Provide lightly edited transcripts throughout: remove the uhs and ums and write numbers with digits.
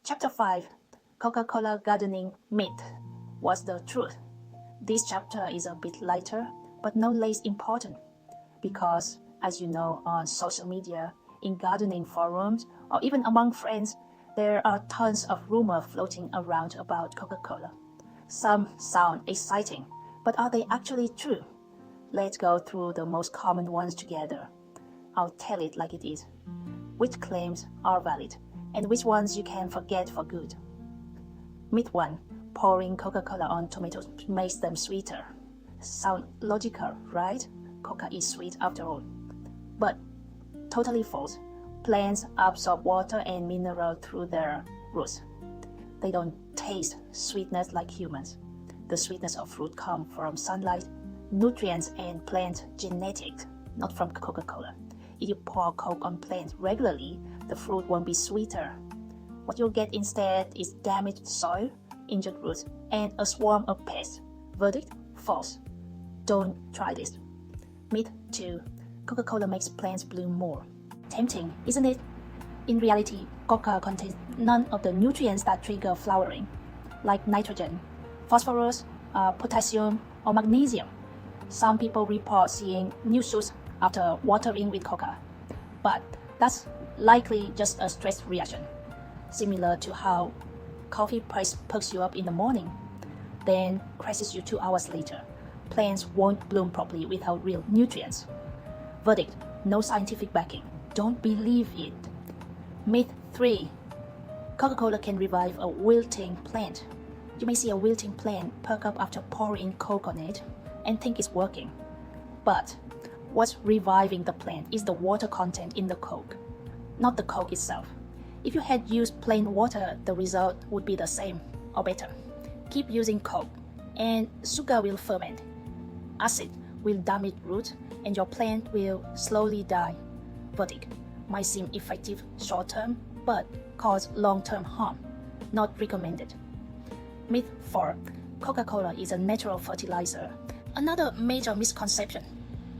Chapter 5 Coca-Cola Gardening Myth. What's the truth? This chapter is a bit lighter, but no less important, because, as you know, on social media, in gardening forums, or even among friends, there are tons of rumors floating around about Coca-Cola. Some sound exciting, but are they actually true? Let's go through the most common ones together. I'll tell it like it is. Which claims are valid, and which ones you can forget for good. Myth 1. Pouring Coca-Cola on tomatoes makes them sweeter. Sound logical, right? Coca is sweet after all. But totally false. Plants absorb water and mineral through their roots. They don't taste sweetness like humans. The sweetness of fruit comes from sunlight, nutrients, and plant genetics, not from Coca-Cola. If you pour Coke on plants regularly, the fruit won't be sweeter. What you'll get instead is damaged soil, injured roots, and a swarm of pests. Verdict? False. Don't try this. Myth 2. Coca-Cola makes plants bloom more. Tempting, isn't it? In reality, Coca contains none of the nutrients that trigger flowering, like nitrogen, phosphorus, potassium, or magnesium. Some people report seeing new shoots after watering with Coca, but that's likely just a stress reaction, similar to how coffee perks you up in the morning, then crashes you 2 hours later. Plants won't bloom properly without real nutrients. Verdict: no scientific backing. Don't believe it. Myth 3. Coca-Cola can revive a wilting plant. You may see a wilting plant perk up after pouring Coke on it and think it's working. But what's reviving the plant is the water content in the Coke, not the Coke itself. If you had used plain water, the result would be the same or better. Keep using Coke, and sugar will ferment. Acid will damage roots, and your plant will slowly die. Verdict: might seem effective short-term, but cause long-term harm. Not recommended. Myth 4. Coca-Cola is a natural fertilizer. Another major misconception.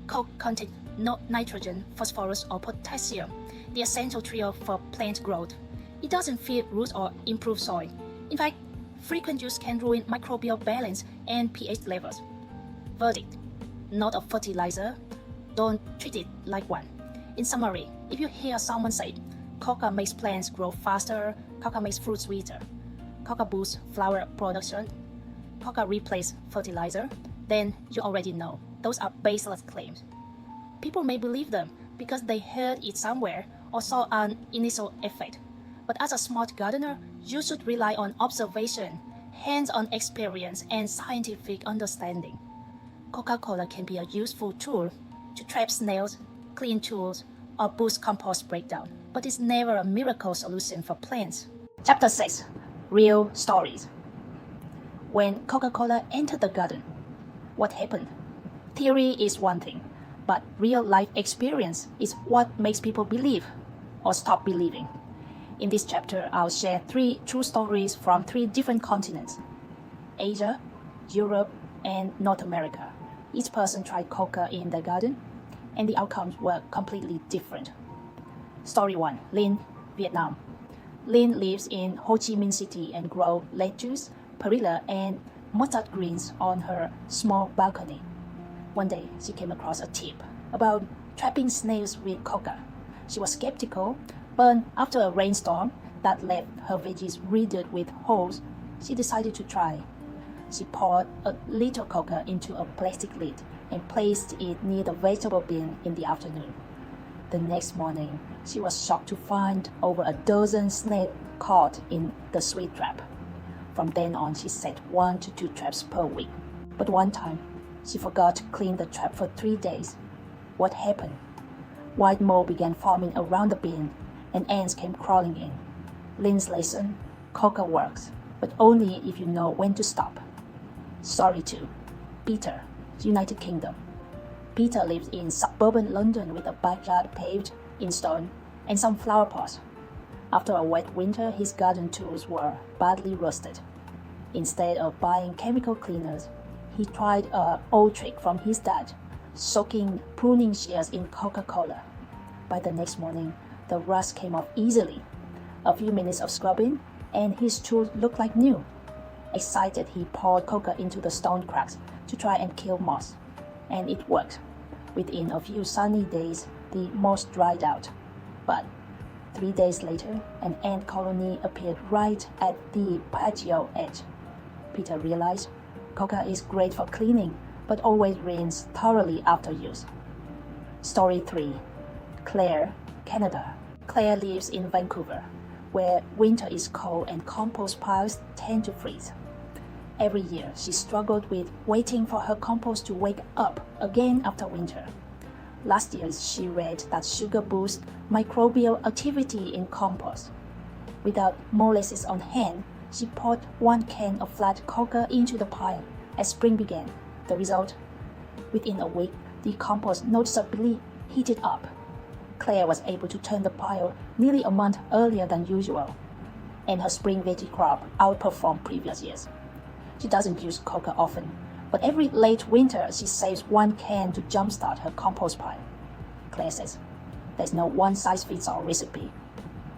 Coke contains no nitrogen, phosphorus, or potassium, the essential trio for plant growth. It doesn't feed roots or improve soil. In fact, frequent use can ruin microbial balance and pH levels. Verdict: not a fertilizer. Don't treat it like one. In summary, if you hear someone say, Coca makes plants grow faster, Coca makes fruit sweeter, Coca boosts flower production, Coca replaces fertilizer, then you already know those are baseless claims. People may believe them because they heard it somewhere or saw an initial effect. But as a smart gardener, you should rely on observation, hands-on experience, and scientific understanding. Coca-Cola can be a useful tool to trap snails, clean tools, or boost compost breakdown, but it's never a miracle solution for plants. Chapter 6. Real stories. When Coca-Cola entered the garden, what happened? Theory is one thing, but real-life experience is what makes people believe or stop believing. In this chapter, I'll share 3 true stories from 3 different continents: Asia, Europe, and North America. Each person tried Coca in their garden, and the outcomes were completely different. Story 1. Linh, Vietnam. Linh lives in Ho Chi Minh City and grows lettuce, perilla, and mustard greens on her small balcony. One day, she came across a tip about trapping snails with Coca. She was skeptical, but after a rainstorm that left her veggies riddled with holes, she decided to try. She poured a little Coca into a plastic lid and placed it near the vegetable bin in the afternoon. The next morning, she was shocked to find over a dozen snakes caught in the sweet trap. From then on, she set 1 to 2 traps per week. But one time, she forgot to clean the trap for 3 days. What happened? White mold began forming around the bin, and ants came crawling in. Linh's lesson: Coca works, but only if you know when to stop. Story 2. Peter, United Kingdom. Peter lives in suburban London with a backyard paved in stone and some flower pots. After a wet winter, his garden tools were badly rusted. Instead of buying chemical cleaners, he tried an old trick from his dad, soaking pruning shears in Coca-Cola. By the next morning, the rust came off easily. A few minutes of scrubbing, and his tools looked like new. Excited, he poured coca into the stone cracks to try and kill moths, and it worked. Within a few sunny days, the moss dried out. But 3 days later, an ant colony appeared right at the patio edge. Peter realized coca is great for cleaning, but always rinse thoroughly after use. Story 3. Claire, Canada. Claire lives in Vancouver, where winter is cold and compost piles tend to freeze. Every year, she struggled with waiting for her compost to wake up again after winter. Last year, she read that sugar boosts microbial activity in compost. Without molasses on hand, she poured 1 can of flat coca into the pile as spring began. The result? Within a week, the compost noticeably heated up. Claire was able to turn the pile nearly a month earlier than usual, and her spring veggie crop outperformed previous years. She doesn't use coca often, but every late winter she saves 1 can to jumpstart her compost pile. Claire says, there's no one-size-fits-all recipe,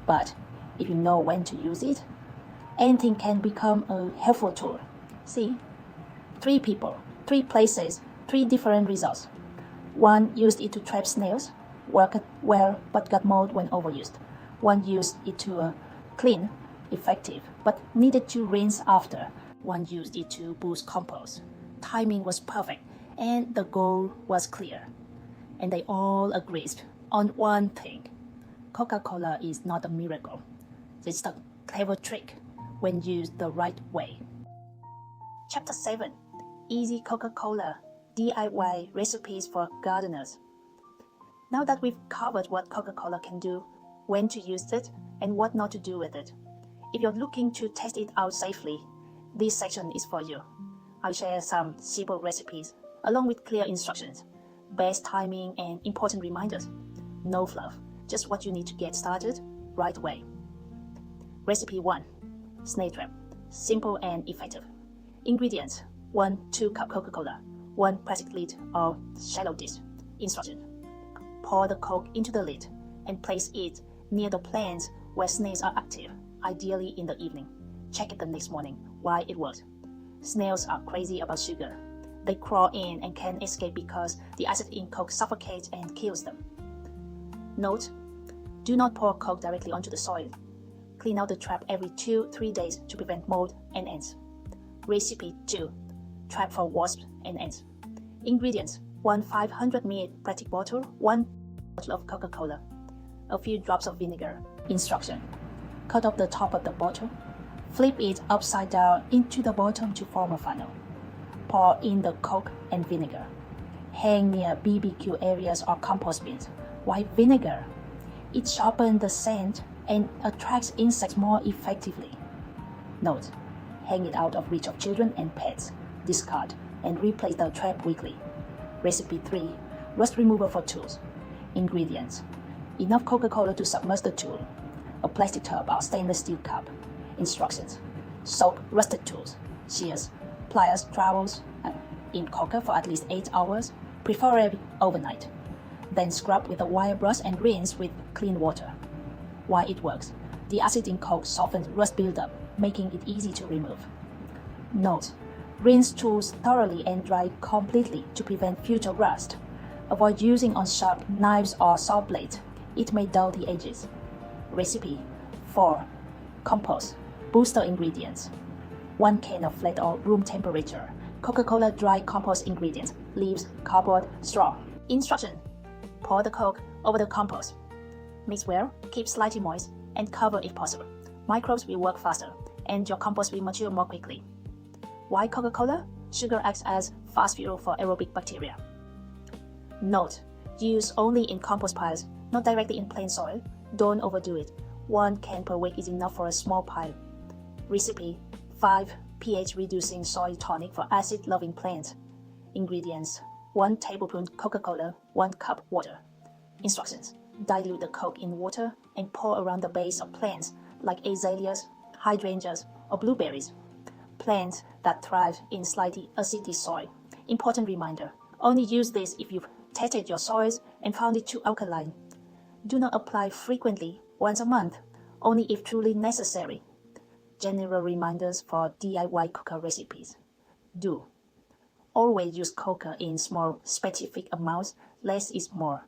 but if you know when to use it, anything can become a helpful tool. See? 3 people, 3 places, 3 different results. 1 used it to trap snails, worked well but got mold when overused. 1 used it to clean, effective, but needed to rinse after. 1 used it to boost compost. Timing was perfect, and the goal was clear. And they all agreed on one thing. Coca-Cola is not a miracle. It's a clever trick when used the right way. Chapter 7. Easy Coca-Cola DIY Recipes for Gardeners. Now that we've covered what Coca-Cola can do, when to use it, and what not to do with it, if you're looking to test it out safely, this section is for you. I'll share some simple recipes along with clear instructions, best timing, and important reminders. No fluff, just what you need to get started right away. Recipe 1. Snail trap. Simple and effective. Ingredients: 1-2 cup Coca-Cola, 1 plastic lid or shallow dish. Instruction: pour the Coke into the lid and place it near the plants where snails are active, ideally in the evening. Check it the next morning why it worked. Snails are crazy about sugar. They crawl in and can't escape because the acid in Coke suffocates and kills them. Note: do not pour Coke directly onto the soil. Clean out the trap every 2-3 days to prevent mold and ants. Recipe 2. Trap for wasps and ants. Ingredients: 1 500 ml plastic bottle, 1 bottle of Coca-Cola, a few drops of vinegar. Instruction: cut off the top of the bottle, flip it upside down into the bottom to form a funnel. Pour in the Coke and vinegar. Hang near BBQ areas or compost bins. Why vinegar? It sharpens the scent and attracts insects more effectively. Note: hang it out of reach of children and pets. Discard and replace the trap weekly. Recipe 3. Rust remover for tools. Ingredients: enough Coca-Cola to submerge the tool, a plastic tub or stainless steel cup. Instructions: soak rusted tools, shears, pliers, trowels in coca for at least 8 hours, preferably overnight. Then scrub with a wire brush and rinse with clean water. Why it works: the acid in Coke softens rust buildup, making it easy to remove. Note: rinse tools thoroughly and dry completely to prevent future rust. Avoid using on sharp knives or saw blades. It may dull the edges. Recipe 4. Compost. Booster ingredients: 1 can of flat or room temperature Coca-Cola dry compost ingredients, leaves, cardboard, straw. Instruction: pour the Coke over the compost. Mix well, keep slightly moist, and cover if possible. Microbes will work faster, and your compost will mature more quickly. Why Coca-Cola? Sugar acts as fast fuel for aerobic bacteria. Note: use only in compost piles, not directly in plain soil. Don't overdo it. 1 can per week is enough for a small pile. Recipe 5. pH reducing soil tonic for acid-loving plants. Ingredients: 1 tablespoon Coca-Cola, 1 cup water. Instructions: dilute the Coke in water and pour around the base of plants like azaleas, hydrangeas, or blueberries. Plants that thrive in slightly acidic soil. Important reminder: only use this if you've tested your soils and found it too alkaline. Do not apply frequently, once a month, only if truly necessary. General reminders for DIY cooker recipes. Do. Always use cocoa in small, specific amounts. Less is more.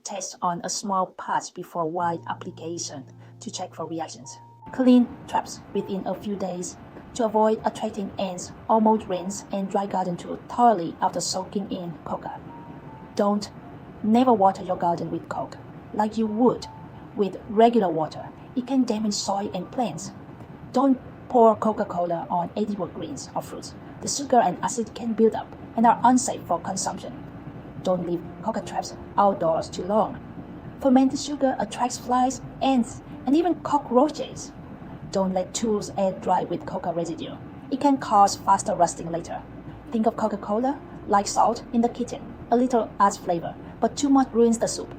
Test on a small patch before wide application to check for reactions. Clean traps within a few days to avoid attracting ants or mold. Rinse and dry garden tools thoroughly after soaking in cocoa. Don't never water your garden with Coke like you would with regular water. It can damage soil and plants. Don't pour Coca-Cola on edible greens or fruits. The sugar and acid can build up and are unsafe for consumption. Don't leave cocoa traps outdoors too long. Fermented sugar attracts flies, ants, and even cockroaches. Don't let tools air dry with cocoa residue. It can cause faster rusting later. Think of Coca-Cola like salt in the kitchen. A little adds flavor, but too much ruins the soup.